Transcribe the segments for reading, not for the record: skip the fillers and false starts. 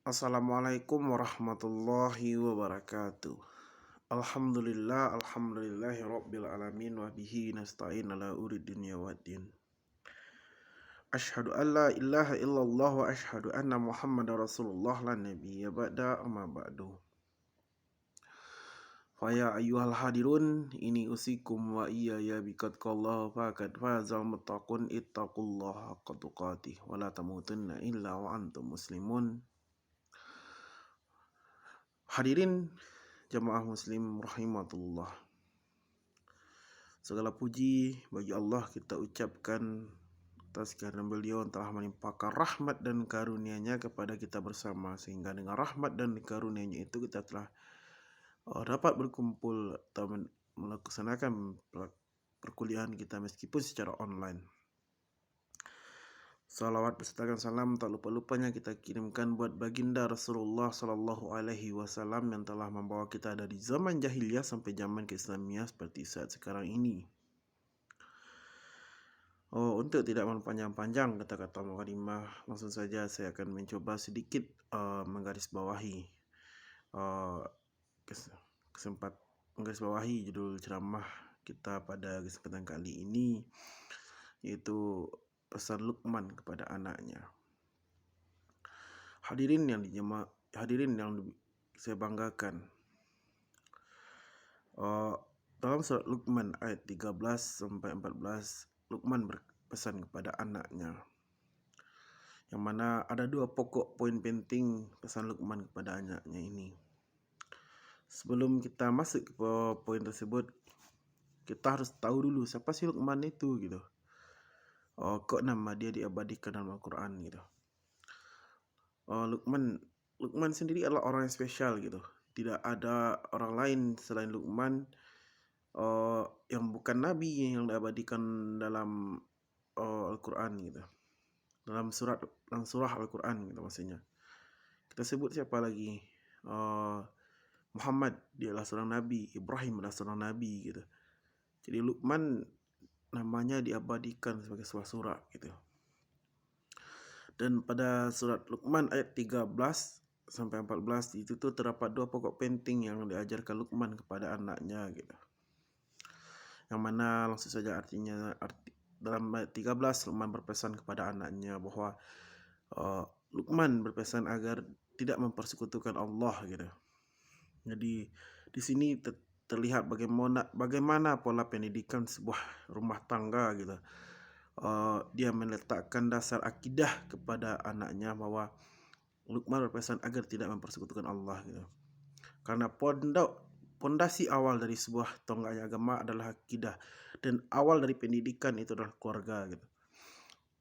Assalamualaikum warahmatullahi wabarakatuh. Alhamdulillahi rabbil alamin wa bihi nasta'in ala urid dunya waddin. Asyhadu an la ilaha illallah wa asyhadu anna Muhammadar Rasulullah la nabiyya ba'da amma ba'du. Faya ayyuhal hadirun ini usikum wa iyaya biqad qallahu faqad fazal muttaqun ittaqullaha haqqa tuqatih wa la tamutunna illa wa antum muslimun. Hadirin jamaah muslim rahimatullah. Segala puji bagi Allah kita ucapkan atas karena beliau telah menimpakan rahmat dan karunia-Nya kepada kita bersama, sehingga dengan rahmat dan karunia-Nya itu kita telah dapat berkumpul atau melaksanakan perkuliahan kita meskipun secara online. Salawat beserta salam tak lupa-lupanya kita kirimkan buat baginda Rasulullah Sallallahu Alaihi Wasallam yang telah membawa kita dari zaman jahiliyah sampai zaman keislamian seperti saat sekarang ini. Untuk tidak mempanjang-panjang kata-kata mukadimah, langsung saja saya akan mencoba sedikit menggarisbawahi judul ceramah kita pada kesempatan kali ini, yaitu pesan Luqman kepada anaknya. Hadirin yang saya banggakan, dalam surat Luqman ayat 13 sampai 14, Luqman berpesan kepada anaknya, yang mana ada dua pokok poin penting pesan Luqman kepada anaknya ini. Sebelum kita masuk ke poin tersebut, kita harus tahu dulu siapa sih Luqman itu gitu. Kok nama dia diabadikan dalam Al-Quran gitu. Luqman sendiri adalah orang yang spesial gitu. Tidak ada orang lain selain Luqman yang bukan nabi yang diabadikan dalam Al-Quran gitu. Dalam surah Al-Quran gitu maksudnya. Kita sebut siapa lagi? Muhammad, dia adalah seorang nabi. Ibrahim adalah seorang nabi gitu. Jadi Luqman namanya diabadikan sebagai sebuah surah gitu. Dan pada surat Luqman ayat 13 sampai 14 itu tuh terdapat dua pokok penting yang diajarkan Luqman kepada anaknya gitu. Yang mana langsung saja dalam ayat 13 Luqman berpesan kepada anaknya bahwa Luqman berpesan agar tidak mempersekutukan Allah gitu. Jadi di sini terlihat bagaimana pola pendidikan sebuah rumah tangga gitu. Dia meletakkan dasar akidah kepada anaknya bahwa Luqman berpesan agar tidak mempersekutukan Allah gitu. Karena pondasi awal dari sebuah tonggak agama adalah akidah, dan awal dari pendidikan itu adalah keluarga gitu.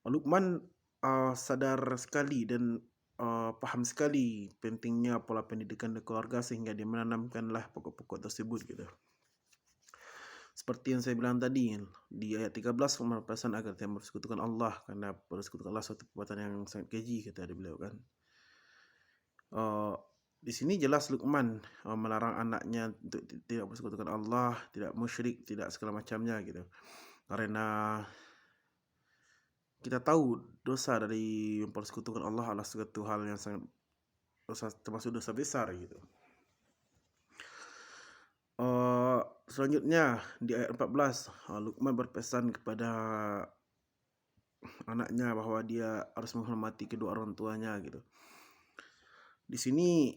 Luqman sadar sekali dan paham sekali pentingnya pola pendidikan di keluarga, sehingga dia menanamkanlah pokok-pokok tersebut gitu. Seperti yang saya bilang tadi, di ayat 13 Luqman berpesan agar tidak mempersekutukan Allah, karena persekutukan Allah suatu perbuatan yang sangat keji, kata beliau kan. Di sini jelas Luqman melarang anaknya untuk tidak bersekutukan Allah, tidak musyrik, tidak segala macamnya gitu. Karena kita tahu dosa dari mempersekutukan Allah adalah suatu hal yang sangat termasuk dosa besar gitu. Selanjutnya di ayat 14 Luqman berpesan kepada anaknya bahwa dia harus menghormati kedua orang tuanya gitu. Di sini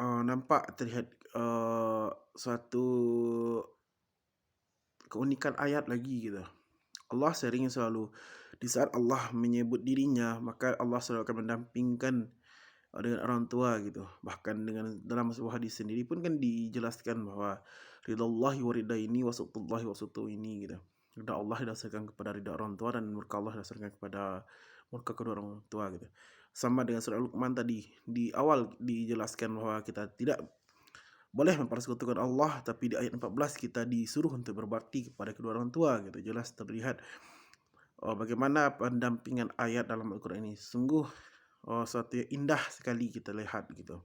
nampak terlihat suatu keunikan ayat lagi gitu. Allah sering selalu, di saat Allah menyebut dirinya, maka Allah selalu akan mendampingkan dengan orang tua gitu. Bahkan dalam sebuah hadis sendiri pun kan dijelaskan bahwa ridallahi wa ridaini wa sutullahi wa sutu ini gitu. Ridha Allah didasarkan kepada ridha orang tua, dan murka Allah didasarkan kepada murka kedua orang tua gitu. Sama dengan surah Luqman tadi, di awal dijelaskan bahwa kita tidak boleh mempersekutukan Allah, tapi di ayat 14 kita disuruh untuk berbakti kepada kedua orang tua gitu. Jelas terlihat bagaimana pendampingan ayat dalam Al-Quran ini. Sungguh suatu yang indah sekali kita lihat gitu.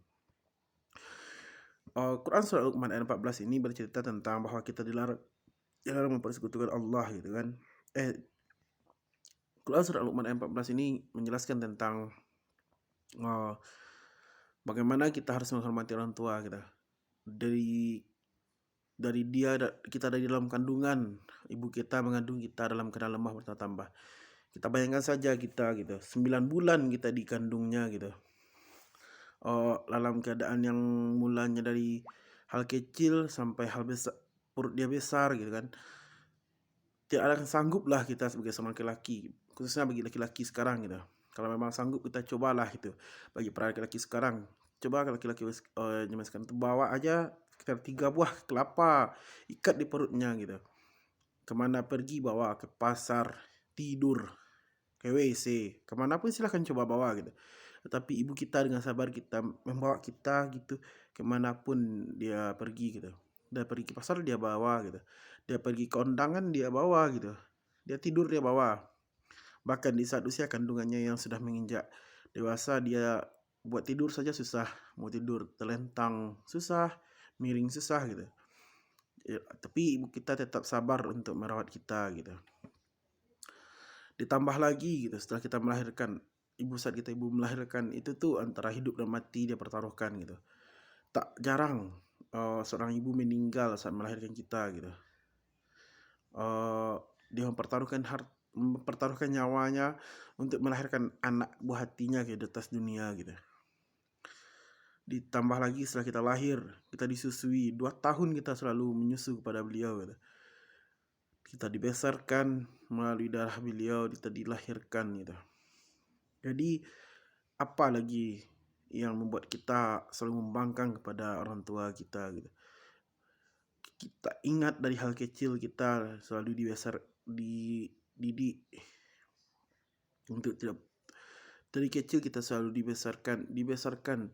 Quran surah Luqman ayat 14 ini bercerita tentang bahwa kita dilarang mempersekutukan Allah gitu kan. Quran surah Luqman ayat 14 ini menjelaskan tentang Bagaimana kita harus menghormati orang tua kita. Dari kita dari dalam kandungan, ibu kita mengandung kita dalam keadaan lemah bertambah. Kita bayangkan saja kita gitu, 9 bulan kita dikandungnya gitu. Dalam keadaan yang mulanya dari hal kecil sampai hal besar, perut dia besar gitu kan. Tidak ada yang sanggup lah kita sebagai seorang laki-laki, khususnya bagi laki-laki sekarang gitu. Kalau memang sanggup, kita cobalah gitu. Bagi para laki-laki sekarang, coba laki-laki zaman sekarang itu bawa aja sekitar 3 buah kelapa, ikat di perutnya gitu. Kemana pergi bawa, ke pasar, tidur, ke WC, kemanapun silahkan coba bawa gitu. Tetapi ibu kita dengan sabar kita membawa kita gitu kemanapun dia pergi gitu. Dia pergi ke pasar dia bawa gitu. Dia pergi ke undangan dia bawa gitu. Dia tidur dia bawa. Bahkan di saat usia kandungannya yang sudah menginjak dewasa, dia buat tidur saja susah. Mau tidur telentang susah, miring susah gitu. Ya, tapi ibu kita tetap sabar untuk merawat kita gitu. Ditambah lagi gitu, setelah kita melahirkan, saat ibu melahirkan itu tuh antara hidup dan mati dia pertaruhkan gitu. Tak jarang seorang ibu meninggal saat melahirkan kita gitu. Dia mempertaruhkan nyawanya untuk melahirkan anak buah hatinya gitu, di atas dunia gitu. Ditambah lagi setelah kita lahir, kita disusui 2 tahun, kita selalu menyusu kepada beliau gitu. Kita dibesarkan melalui darah beliau, kita dilahirkan gitu. Jadi apa lagi yang membuat kita selalu membangkang kepada orang tua kita gitu. Kita ingat dari hal kecil kita selalu dididik untuk tidak, dari kecil kita selalu dibesarkan,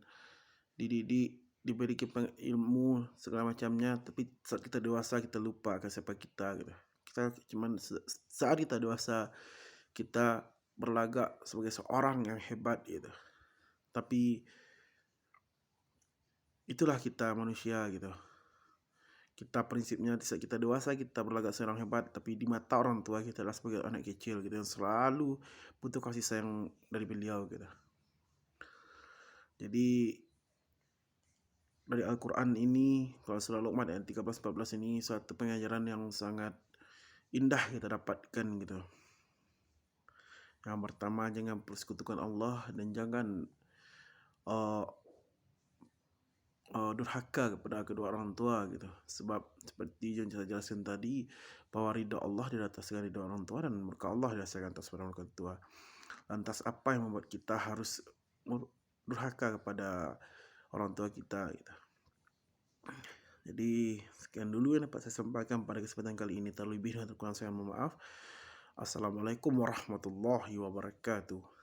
dididik, diberi ilmu segala macamnya, tapi saat kita dewasa kita lupa ke siapa kita gitu. Kita cuman saat kita dewasa kita berlagak sebagai seorang yang hebat gitu. Tapi itulah kita manusia gitu. Kita prinsipnya di saat kita dewasa kita berlagak seorang hebat, tapi di mata orang tua kita adalah sebagai anak kecil gitu yang selalu butuh kasih sayang dari beliau gitu. Jadi dari Al-Quran ini, kalau surah Luqman ayat 13-14 ini suatu pengajaran yang sangat indah kita dapatkan gitu. Yang pertama, jangan persekutukan Allah dan jangan durhaka kepada kedua orang tua gitu. Sebab seperti yang saya jelaskan tadi, bahwa ridha Allah dirataskan ridha orang tua dan murka Allah dirasakan atas orang tua. Lantas apa yang membuat kita harus durhaka kepada orang tua kita gitu. Jadi sekian dulu yang dapat saya sampaikan pada kesempatan kali ini. Terlebih dan kurang saya mohon maaf. Assalamualaikum warahmatullahi wabarakatuh.